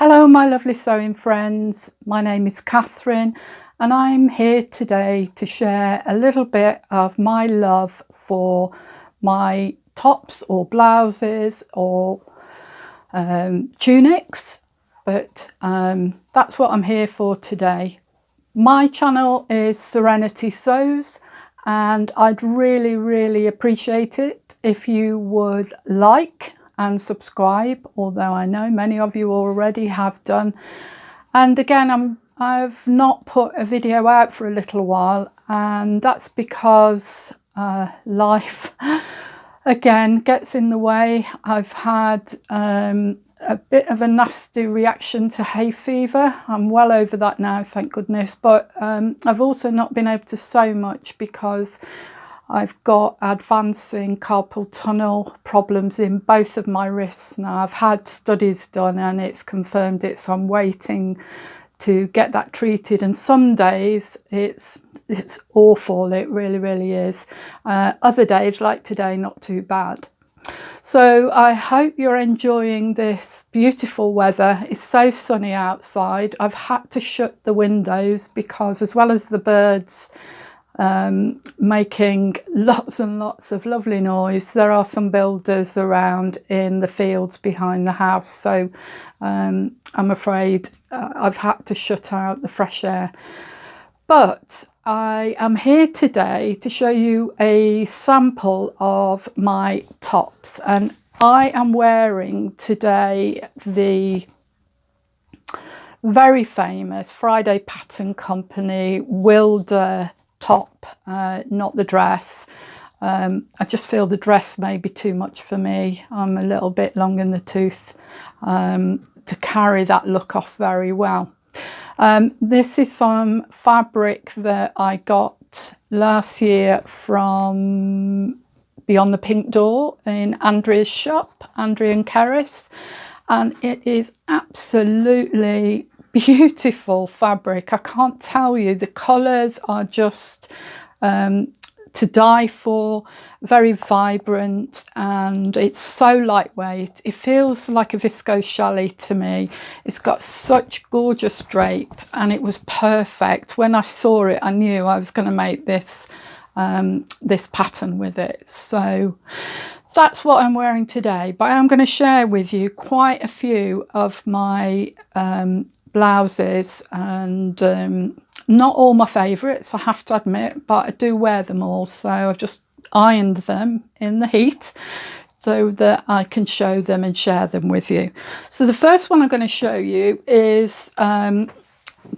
Hello my lovely sewing friends, my name is Catherine and I'm here today to share a little bit of my love for my tops or blouses or tunics, but that's what I'm here for today. My channel is Serenity Sews and I'd really appreciate it if you would like and subscribe, although I know many of you already have done. And again, I've not put a video out for a little while, and that's because life again gets in the way. I've had a bit of a nasty reaction to hay fever. I'm well over that now, thank goodness, but I've also not been able to sew much because I've got advancing carpal tunnel problems in both of my wrists now. I've had studies done and it's confirmed it, so I'm waiting to get that treated. And some days it's awful, it really is. Other days, like today, not too bad. So I hope you're enjoying this beautiful weather. It's so sunny outside. I've had to shut the windows because, as well as the birds making lots and lots of lovely noise, there are some builders around in the fields behind the house, so I'm afraid I've had to shut out the fresh air. But I am here today to show you a sample of my tops, and I am wearing today the very famous Friday Pattern Company Wilder top, not the dress. I just feel the dress may be too much for me. I'm a little bit long in the tooth to carry that look off very well. This is some fabric that I got last year from Beyond the Pink Door in Andrea's shop, Andrea and Cerys, and it is absolutely beautiful fabric. I can't tell you, the colours are just to die for, very vibrant, and it's so lightweight. It feels like a viscose challis to me. It's got such gorgeous drape and it was perfect. When I saw it, I knew I was going to make this this pattern with it. So that's what I'm wearing today, but I'm going to share with you quite a few of my blouses, and not all my favourites, I have to admit, but I do wear them all, so I've just ironed them in the heat so that I can show them and share them with you. So the first one I'm going to show you is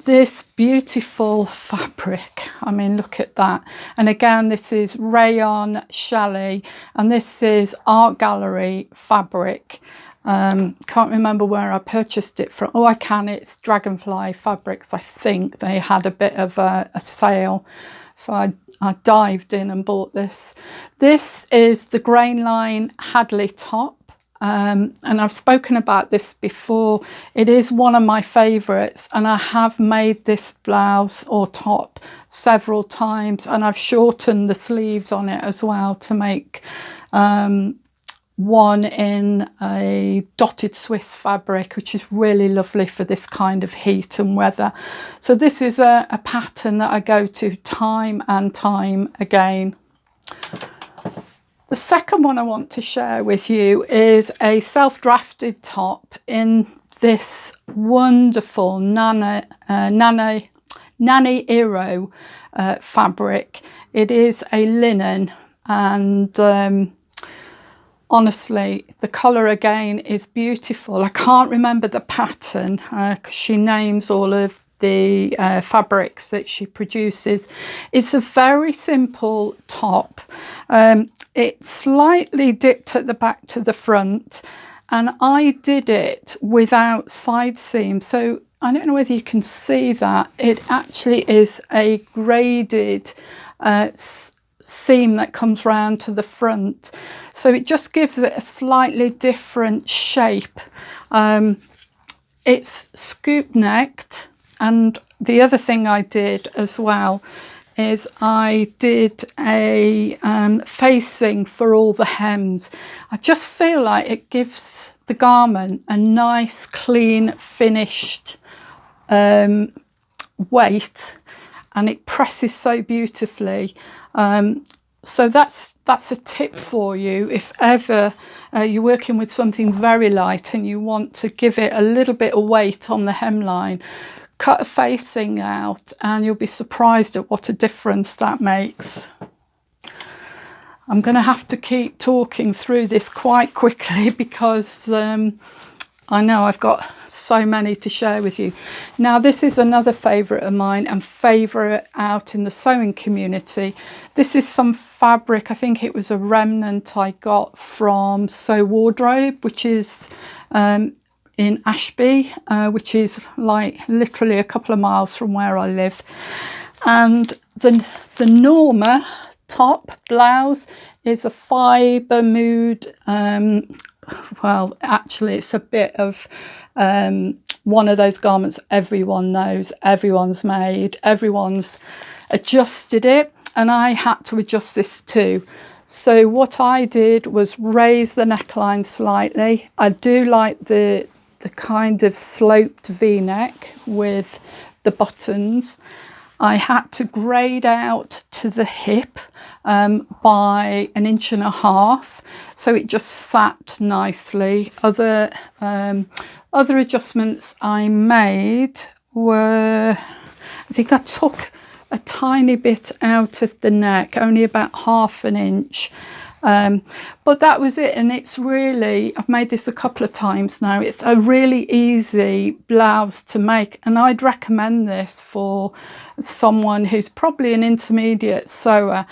this beautiful fabric. I mean, look at that. And again, this is rayon challis, and this is Art Gallery fabric. Can't remember where I purchased it from. Oh, I can, it's Dragonfly Fabrics. I think they had a bit of a sale, so I dived in and bought this. This is the Grainline Hadley top. And I've spoken about this before. It is one of my favourites, and I have made this blouse or top several times, and I've shortened the sleeves on it as well to make one in a dotted Swiss fabric, which is really lovely for this kind of heat and weather. So this is a pattern that I go to time and time again. The second one I want to share with you is a self-drafted top in this wonderful Nani Iro fabric. It is a linen, and honestly, the colour again is beautiful. I can't remember the pattern because she names all of the fabrics that she produces. It's a very simple top. It's slightly dipped at the back to the front, and I did it without side seam. So I don't know whether you can see that. It actually is a graded seam that comes round to the front, so it just gives it a slightly different shape. It's scoop necked, and the other thing I did as well is I did a facing for all the hems. I just feel like it gives the garment a nice, clean, finished weight, and it presses so beautifully. So that's a tip for you if ever you're working with something very light and you want to give it a little bit of weight on the hemline. Cut a facing out and you'll be surprised at what a difference that makes. I'm going to have to keep talking through this quite quickly because I know I've got so many to share with you. Now, this is another favourite of mine and favourite out in the sewing community. This is some fabric. I think it was a remnant I got from Sew Wardrobe, which is in Ashby, which is like literally a couple of miles from where I live. And the Norma top blouse is a Fibremood. Well, actually it's a bit of one of those garments everyone knows, everyone's made, everyone's adjusted it, and I had to adjust this too. So what I did was raise the neckline slightly. I do like the kind of sloped V-neck with the buttons. I had to grade out to the hip by 1.5 inches, so it just sat nicely. Other adjustments I made were, I think I took a tiny bit out of the neck, only about 1/2 inch. But that was it, and it's really, I've made this a couple of times now, it's a really easy blouse to make, and I'd recommend this for someone who's probably an intermediate sewer,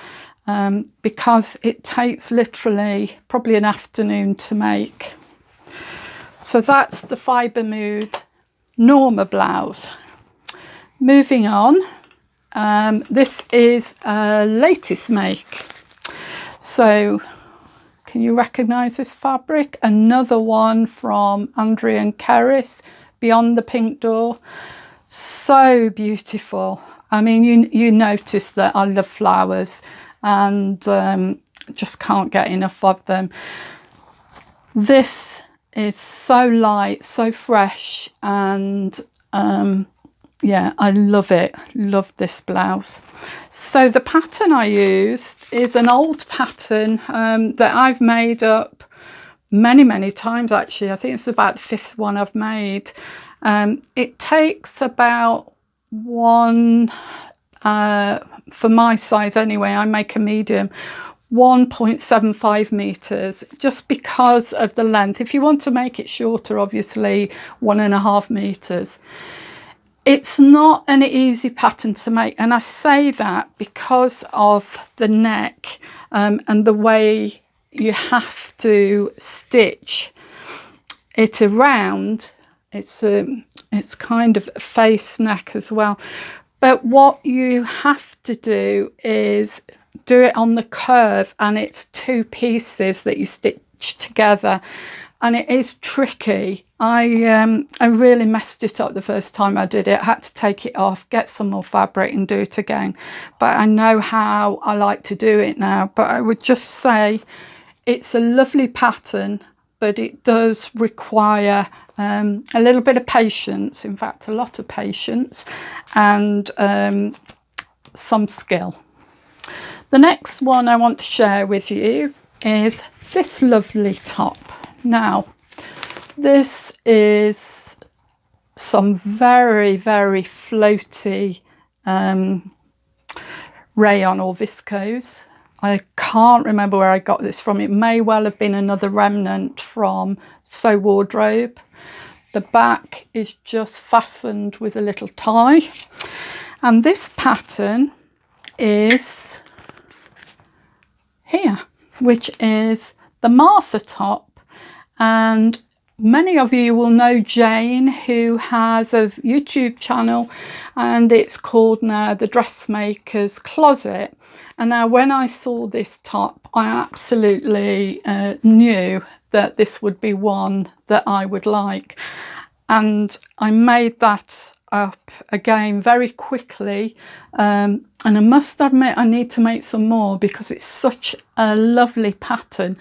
because it takes literally probably an afternoon to make. So that's the Fibremood Norma blouse. Moving on, this is a latest make. So can you recognise this fabric? Another one from Andrea and Cerys, Beyond the Pink Door. So beautiful. I mean, you notice that I love flowers and just can't get enough of them. This is so light, so fresh, and yeah, I love it. Love this blouse. So the pattern I used is an old pattern that I've made up many times actually. I think it's about the 5th one I've made. It takes about one, for my size anyway, I make a medium, 1.75 meters, just because of the length. If you want to make it shorter, obviously 1.5 meters. It's not an easy pattern to make, and I say that because of the neck and the way you have to stitch it around. It's kind of a face neck as well, but what you have to do is do it on the curve, and it's 2 pieces that you stitch together, and it is tricky. I really messed it up the first time I did it. I had to take it off, get some more fabric and do it again. But I know how I like to do it now. But I would just say it's a lovely pattern, but it does require a little bit of patience, in fact, a lot of patience, and some skill. The next one I want to share with you is this lovely top. Now, this is some very floaty rayon or viscose. I can't remember where I got this from. It may well have been another remnant from Sew Wardrobe. The back is just fastened with a little tie. And this pattern is here, which is the Martha top. And many of you will know Jane, who has a YouTube channel, and it's called now the Dressmakers Closet. And now when I saw this top, I absolutely knew that this would be one that I would like. And I made that up again very quickly, and I must admit I need to make some more because it's such a lovely pattern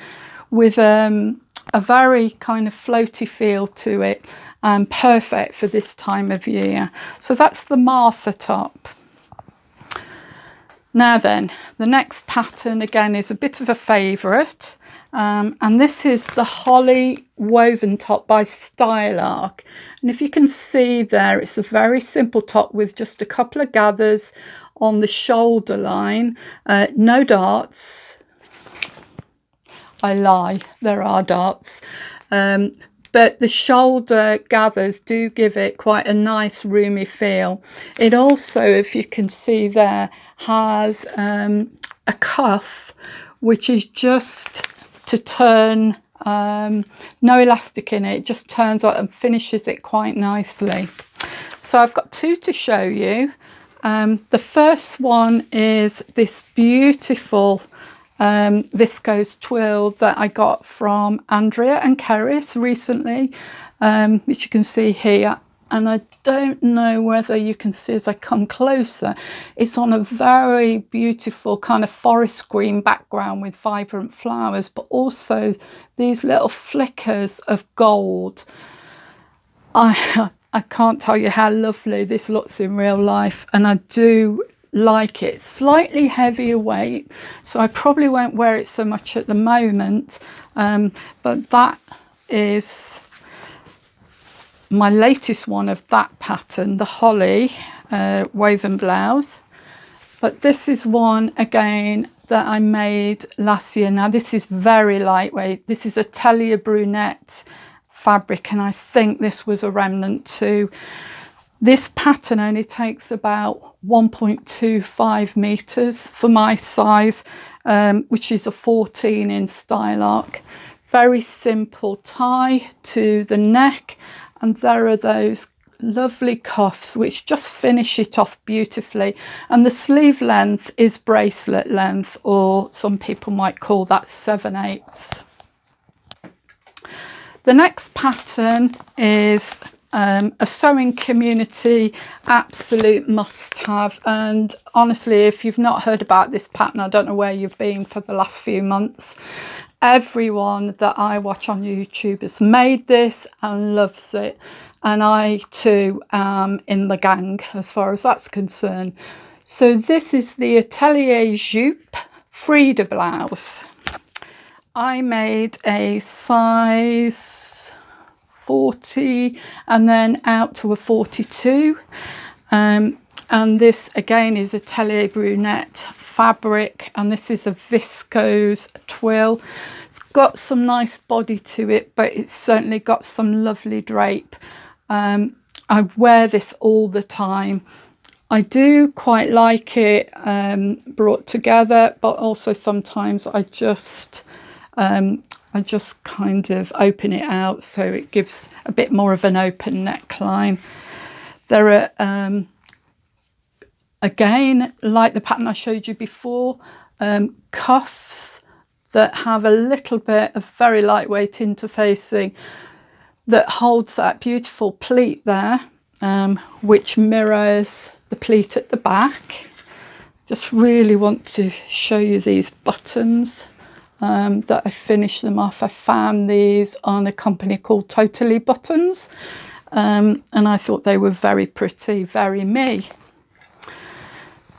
with a very kind of floaty feel to it, and perfect for this time of year. So that's the Martha top. Now then, the next pattern again is a bit of a favourite, and this is the Holly woven top by Stylark. And if you can see there, it's a very simple top with just a couple of gathers on the shoulder line, no darts. I lie, there are darts, but the shoulder gathers do give it quite a nice roomy feel. It also, if you can see there, has a cuff which is just to turn, no elastic in it, just turns out and finishes it quite nicely. So I've got two to show you. The first one is this beautiful viscose twill that I got from Andrea and Cerys recently, which you can see here. And I don't know whether you can see as I come closer, it's on a very beautiful kind of forest green background with vibrant flowers, but also these little flickers of gold. I can't tell you how lovely this looks in real life, and I do like it. Slightly heavier weight, so I probably won't wear it so much at the moment, but that is my latest one of that pattern, the Holly woven blouse. But this is one again that I made last year. Now this is very lightweight. This is Atelier brunette fabric, and I think this was a remnant too. This pattern only takes about 1.25 meters for my size, which is a 14 in Stylark. Very simple tie to the neck, and there are those lovely cuffs which just finish it off beautifully. And the sleeve length is bracelet length, or some people might call that 7/8. The next pattern is a sewing community absolute must-have, and honestly, if you've not heard about this pattern, I don't know where you've been for the last few months. Everyone that I watch on YouTube has made this and loves it, and I too am in the gang as far as that's concerned. So this is the Atelier Jupe Frieda blouse. I made a size 40 and then out to a 42, and this again is Atelier brunette fabric, and this is a viscose twill. It's got some nice body to it, but it's certainly got some lovely drape. I wear this all the time. I do quite like it brought together, but also sometimes I just kind of open it out so it gives a bit more of an open neckline. There are again, like the pattern I showed you before, cuffs that have a little bit of very lightweight interfacing that holds that beautiful pleat there, which mirrors the pleat at the back. Just really want to show you these buttons that I finished them off. I found these on a company called Totally Buttons, and I thought they were very pretty, very me.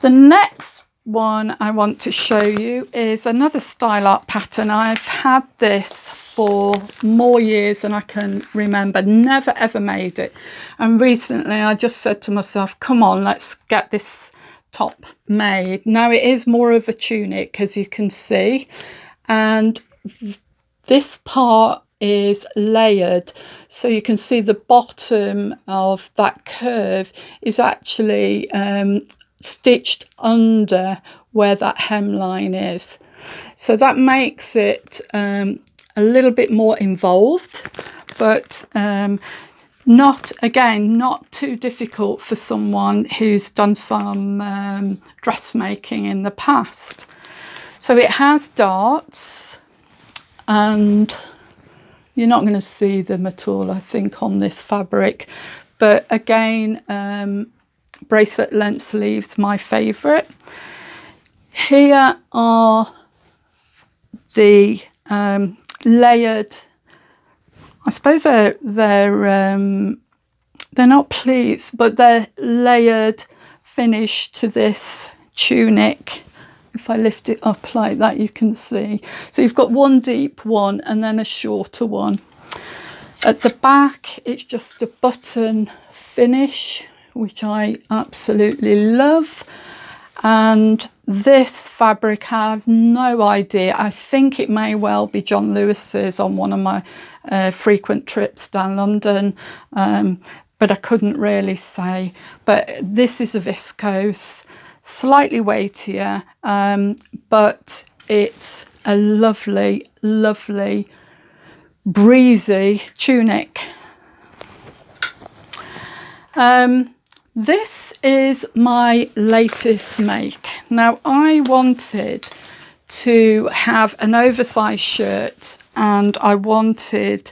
The next one I want to show you is another Stylark pattern. I've had this for more years than I can remember, never ever made it. And recently I just said to myself, come on, let's get this top made. Now it is more of a tunic, as you can see, and this part is layered, so you can see the bottom of that curve is actually stitched under where that hemline is, so that makes it a little bit more involved, but not too difficult for someone who's done some dressmaking in the past. So it has darts, and you're not going to see them at all, I think, on this fabric, but again, bracelet length sleeves, my favourite. Here are the layered, I suppose they're not pleats, but they're layered finish to this tunic. If I lift it up like that, you can see. So you've got one deep one and then a shorter one. At the back, it's just a button finish, which I absolutely love. And this fabric, I have no idea. I think it may well be John Lewis's on one of my frequent trips down London, but I couldn't really say. But this is a viscose, slightly weightier, but it's a lovely, lovely, breezy tunic. This is my latest make. Now, I wanted to have an oversized shirt, and I wanted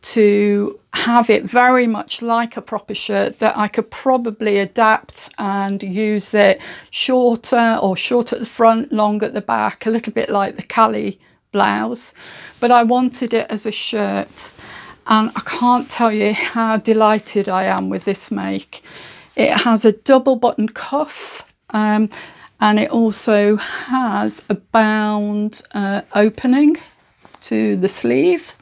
to have it very much like a proper shirt that I could probably adapt and use it shorter, or short at the front, long at the back, a little bit like the Cali blouse, but I wanted it as a shirt. And I can't tell you how delighted I am with this make. It has a double button cuff, and it also has a bound opening to the sleeve.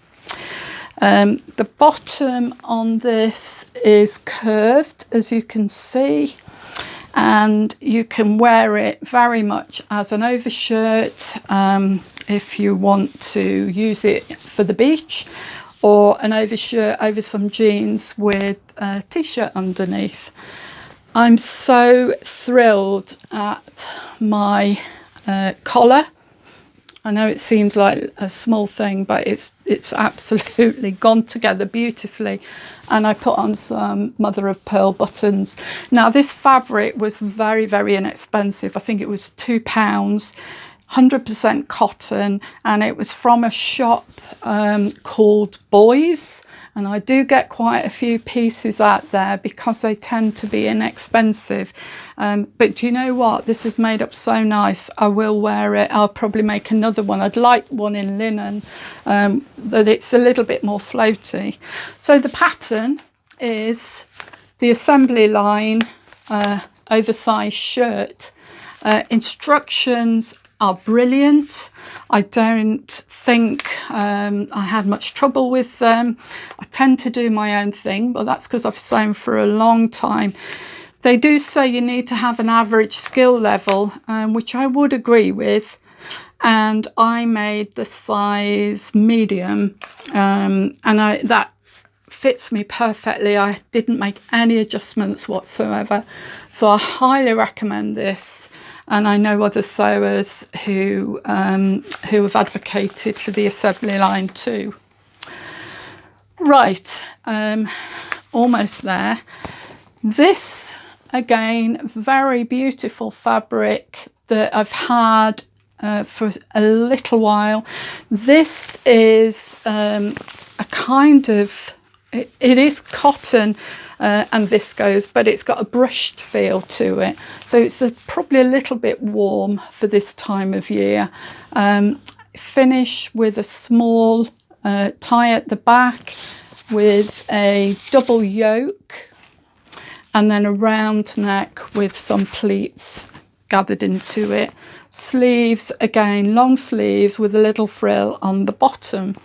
The bottom on this is curved, as you can see, and you can wear it very much as an overshirt if you want to use it for the beach, or an overshirt over some jeans with a t-shirt underneath. I'm so thrilled at my collar. I know it seems like a small thing, but it's absolutely gone together beautifully. And I put on some mother of pearl buttons. Now, this fabric was very, very inexpensive. I think it was £2, 100% cotton, and it was from a shop called Boys. And I do get quite a few pieces out there because they tend to be inexpensive. But do you know what? This is made up so nice. I will wear it. I'll probably make another one. I'd like one in linen, that it's a little bit more floaty. So the pattern is the assembly line oversized shirt. Instructions are brilliant. I don't think I had much trouble with them. I tend to do my own thing, but that's because I've sewn for a long time. They do say you need to have an average skill level, which I would agree with. And I made the size medium, and that fits me perfectly. I didn't make any adjustments whatsoever. So I highly recommend this. And I know other sewers who have advocated for the assembly line too. Right, almost there. This, again, very beautiful fabric that I've had for a little while. This is a kind of, it is cotton and viscose, but it's got a brushed feel to it. So it's probably a little bit warm for this time of year. Finish with a small tie at the back with a double yoke, and then a round neck with some pleats gathered into it. Sleeves, again, long sleeves with a little frill on the bottom.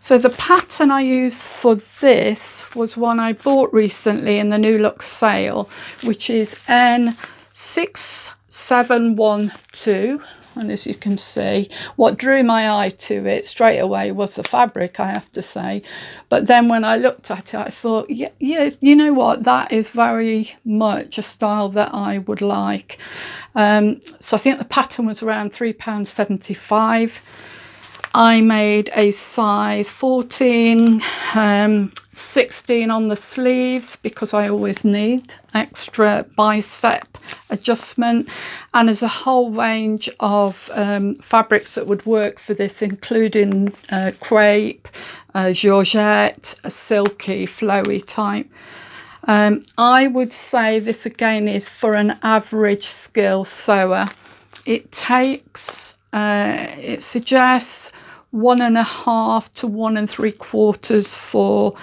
So the pattern I used for this was one I bought recently in the New Look sale, which is N6712. And as you can see, what drew my eye to it straight away was the fabric, I have to say. But then when I looked at it, I thought, yeah, you know what, that is very much a style that I would like. So I think the pattern was around £3.75. I made a size 14, 16 on the sleeves because I always need extra bicep adjustment, and there's a whole range of fabrics that would work for this, including crepe, georgette, a silky, flowy type. I would say this again is for an average skill sewer. It takes, it suggests 1.5 to 1 3/4 for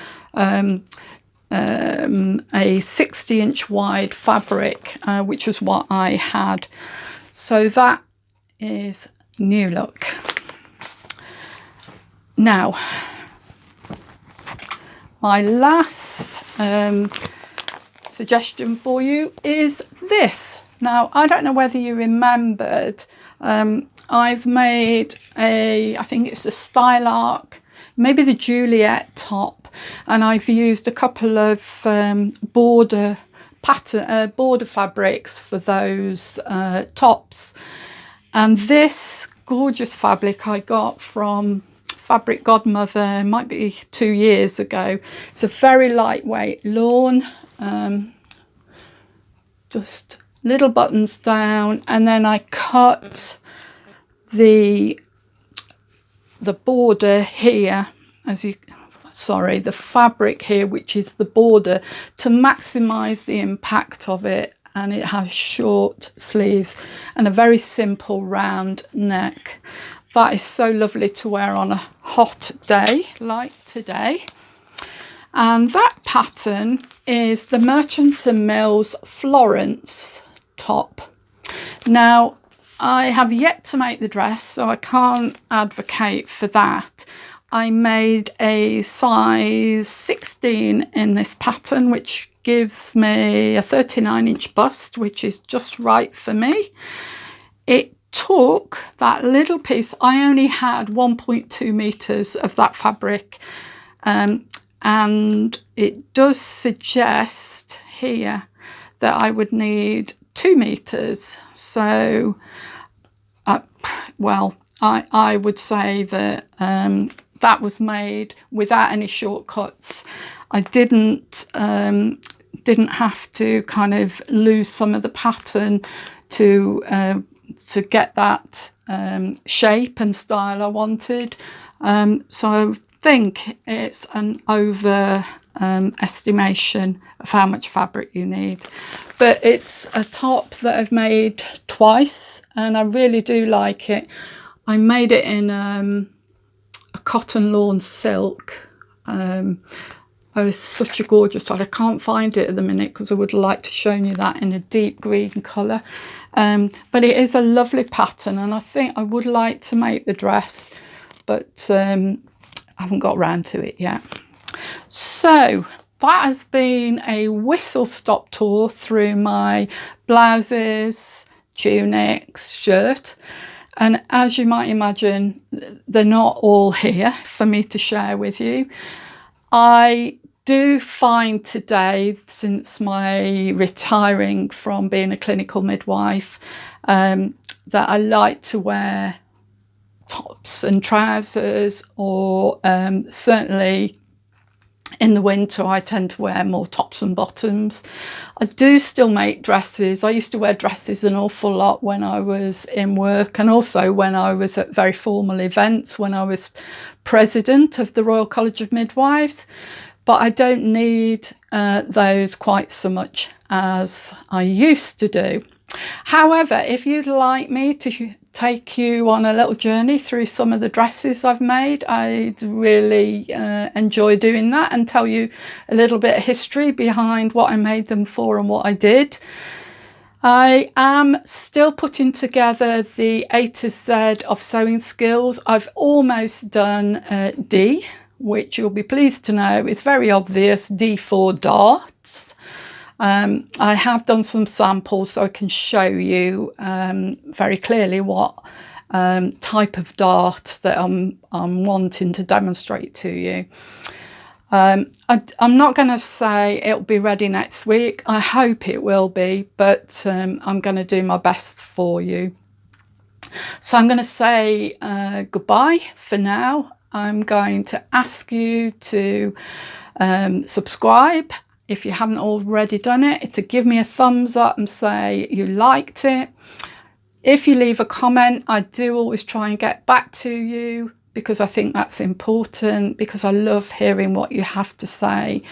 a 60-inch wide fabric, which was what I had. So that is new look. Now, my last suggestion for you is this. Now, I don't know whether you remembered, I've made I think it's the Stylark, maybe the Juliet top, and I've used a couple of border fabrics for those tops. And this gorgeous fabric I got from Fabric Godmother, might be 2 years ago. It's a very lightweight lawn, just little buttons down, and then I cut the border here, the fabric here, which is the border, to maximize the impact of it. And it has short sleeves and a very simple round neck. That is so lovely to wear on a hot day like today. And that pattern is the Merchant & Mills Florence top. Now, I have yet to make the dress, so I can't advocate for that. I made a size 16 in this pattern, which gives me a 39-inch bust, which is just right for me. It took that little piece. I only had 1.2 meters of that fabric, and it does suggest here that I would need 2 meters. So, well, I would say that that was made without any shortcuts. I didn't have to kind of lose some of the pattern to get that shape and style I wanted. So I think it's an over estimation of how much fabric you need. But it's a top that I've made twice, and I really do like it. I made it in a cotton lawn silk. Oh, it's such a gorgeous one. I can't find it at the minute because I would like to show you that in a deep green colour. But it is a lovely pattern, and I think I would like to make the dress, but I haven't got around to it yet. So that has been a whistle-stop tour through my blouses, tunics, shirt. And as you might imagine, they're not all here for me to share with you. I do find today, since my retiring from being a clinical midwife, that I like to wear tops and trousers, or certainly in the winter I tend to wear more tops and bottoms. I do still make dresses. I used to wear dresses an awful lot when I was in work, and also when I was at very formal events, when I was president of the Royal College of Midwives. But I don't need those quite so much as I used to do. However, if you'd like me to take you on a little journey through some of the dresses I've made, I'd really enjoy doing that, and tell you a little bit of history behind what I made them for and what I did. I am still putting together the A to Z of sewing skills. I've almost done D, which you'll be pleased to know is very obvious, D for darts. I have done some samples so I can show you very clearly what type of dart that I'm wanting to demonstrate to you. I'm not going to say it'll be ready next week. I hope it will be, but I'm going to do my best for you. So I'm going to say goodbye for now. I'm going to ask you to subscribe if you haven't already done it, to give me a thumbs up and say you liked it. If you leave a comment, I do always try and get back to you, because I think that's important, because I love hearing what you have to say.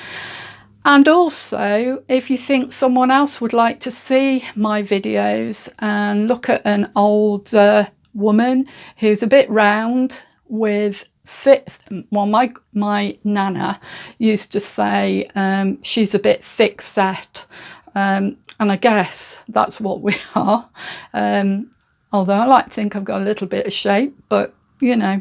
And also, if you think someone else would like to see my videos and look at an older woman who's a bit round with thick, well, my nana used to say she's a bit thick set, and I guess that's what we are, although I like to think I've got a little bit of shape, but you know.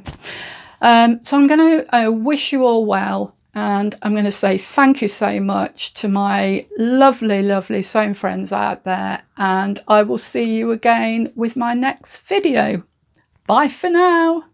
So I'm going to wish you all well, and I'm going to say thank you so much to my lovely, lovely sewing friends out there, and I will see you again with my next video. Bye for now.